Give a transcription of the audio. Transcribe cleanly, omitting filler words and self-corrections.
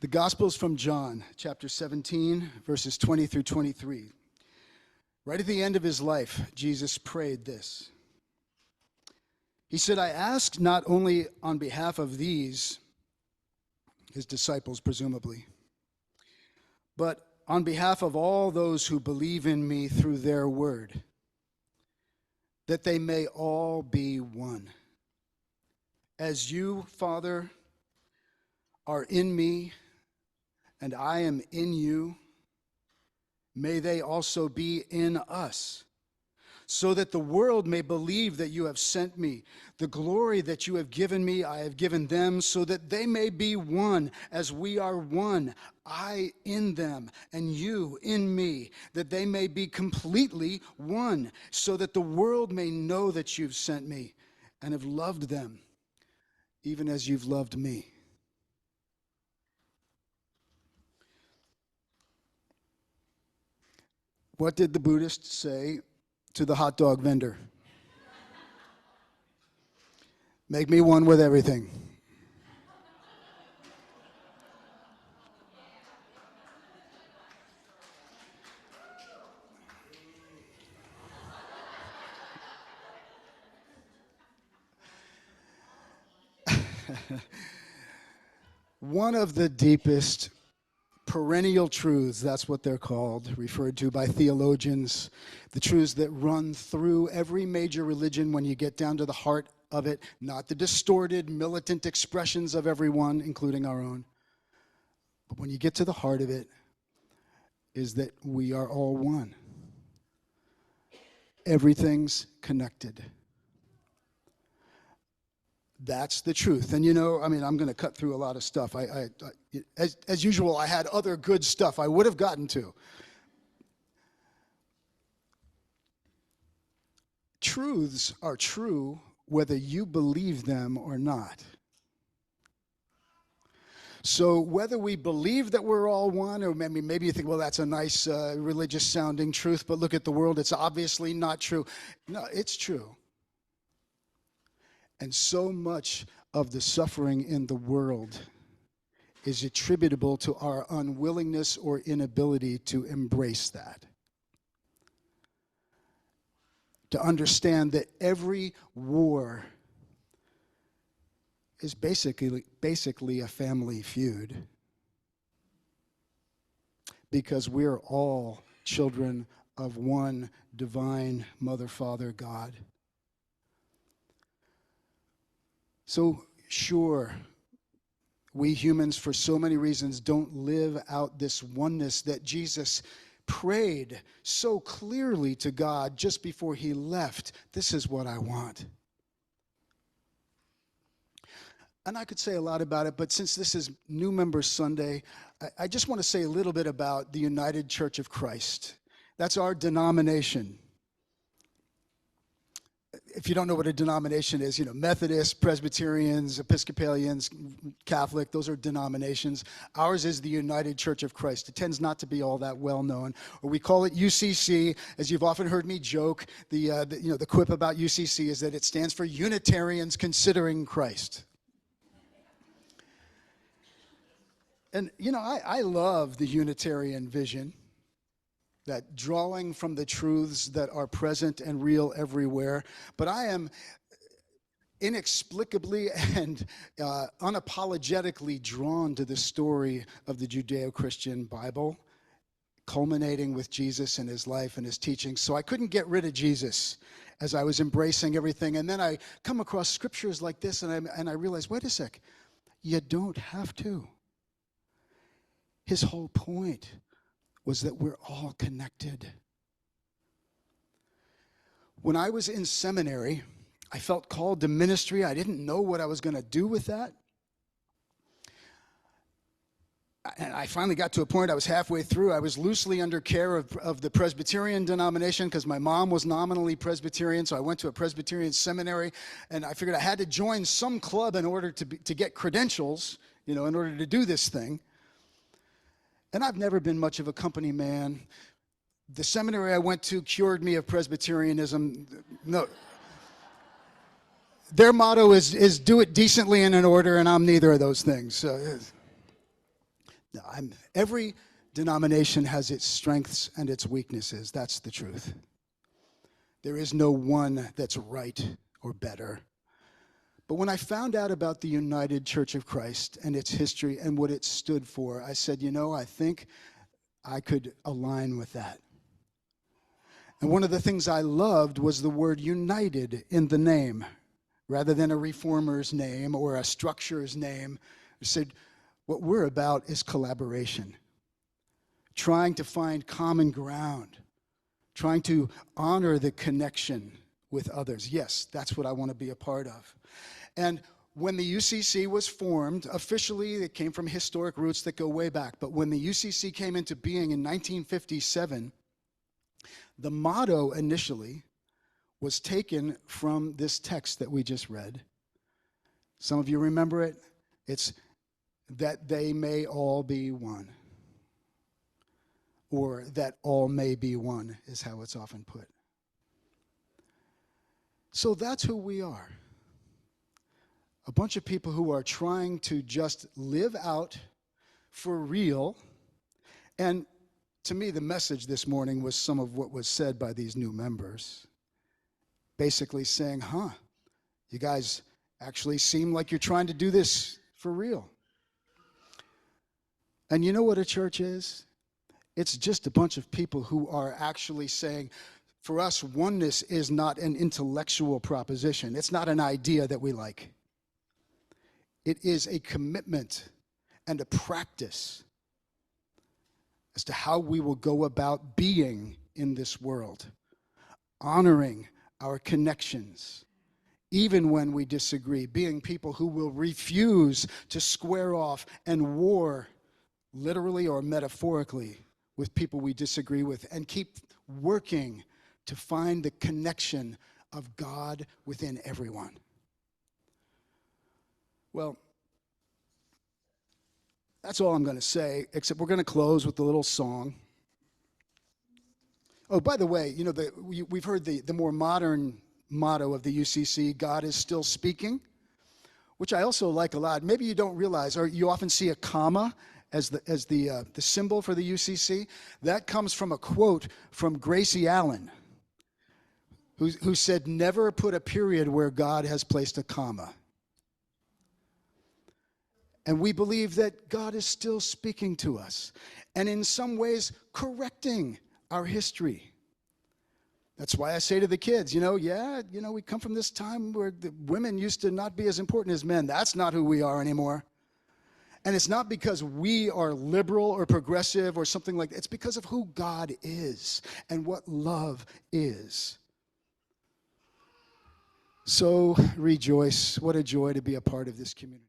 The Gospel's from John, chapter 17, verses 20 through 23. Right at the end of his life, Jesus prayed this. He said, I ask not only on behalf of these, his disciples presumably, but on behalf of all those who believe in me through their word, that they may all be one. As you, Father, are in me, and I am in you, may they also be in us, so that the world may believe that you have sent me. The glory that you have given me, I have given them, so that they may be one as we are one, I in them and you in me, that they may be completely one, so that the world may know that you've sent me and have loved them, even as you've loved me. What did the Buddhist say to the hot dog vendor? Make me one with everything. One of the deepest perennial truths, that's what they're called, referred to by theologians, the truths that run through every major religion when you get down to the heart of it, not the distorted, militant expressions of everyone, including our own, but when you get to the heart of it, is that we are all one. Everything's connected. That's the truth. And I'm going to cut through a lot of stuff. As usual, I had other good stuff I would have gotten to. Truths are true whether you believe them or not. So whether we believe that we're all one, or maybe you think, well, that's a nice religious sounding truth, but look at the world, it's obviously not true. No, it's true. And so much of the suffering in the world is attributable to our unwillingness or inability to embrace that. To understand that every war is basically a family feud. Because we're all children of one divine Mother, Father, God. So, sure, we humans, for so many reasons, don't live out this oneness that Jesus prayed so clearly to God just before he left. This is what I want. And I could say a lot about it, but since this is New Members Sunday, I just want to say a little bit about the United Church of Christ. That's our denomination. If you don't know what a denomination is, Methodists, Presbyterians, Episcopalians, Catholic, those are denominations. Ours is the United Church of Christ. It tends not to be all that well known. Or we call it UCC, as you've often heard me joke. The quip about UCC is that it stands for Unitarians Considering Christ. And, I love the Unitarian vision. That drawing from the truths that are present and real everywhere. But I am inexplicably and unapologetically drawn to the story of the Judeo-Christian Bible, culminating with Jesus and his life and his teachings. So I couldn't get rid of Jesus as I was embracing everything. And then I come across scriptures like this, and I realize, wait a sec, you don't have to. His whole point was that we're all connected. When I was in seminary, I felt called to ministry. I didn't know what I was going to do with that. And I finally got to a point, I was halfway through. I was loosely under care of the Presbyterian denomination because my mom was nominally Presbyterian, so I went to a Presbyterian seminary, and I figured I had to join some club in order to get credentials, in order to do this thing. And I've never been much of a company man. The seminary I went to cured me of Presbyterianism. No. Their motto is do it decently and in order, and I'm neither of those things. No, every denomination has its strengths and its weaknesses. That's the truth. There is no one that's right or better. But when I found out about the United Church of Christ and its history and what it stood for, I said, I think I could align with that. And one of the things I loved was the word united in the name, rather than a reformer's name or a structure's name. I said, what we're about is collaboration, trying to find common ground, trying to honor the connection with others. Yes, that's what I want to be a part of. And when the UCC was formed, officially it came from historic roots that go way back, but when the UCC came into being in 1957, the motto initially was taken from this text that we just read. Some of you remember it. It's that they may all be one. Or that all may be one is how it's often put. So that's who we are. A bunch of people who are trying to just live out for real. And to me, the message this morning was some of what was said by these new members. Basically saying, you guys actually seem like you're trying to do this for real. And you know what a church is? It's just a bunch of people who are actually saying, for us, oneness is not an intellectual proposition. It's not an idea that we like. It is a commitment and a practice as to how we will go about being in this world, honoring our connections, even when we disagree, being people who will refuse to square off and war, literally or metaphorically, with people we disagree with, and keep working to find the connection of God within everyone. Well, that's all I'm going to say, except we're going to close with a little song. Oh, by the way, we've heard the more modern motto of the UCC, God is still speaking, which I also like a lot. Maybe you don't realize, or you often see a comma as the symbol for the UCC. That comes from a quote from Gracie Allen, who said, never put a period where God has placed a comma. And we believe that God is still speaking to us, and in some ways correcting our history. That's why I say to the kids, we come from this time where the women used to not be as important as men. That's not who we are anymore. And it's not because we are liberal or progressive or something like that. It's because of who God is and what love is. So rejoice. What a joy to be a part of this community.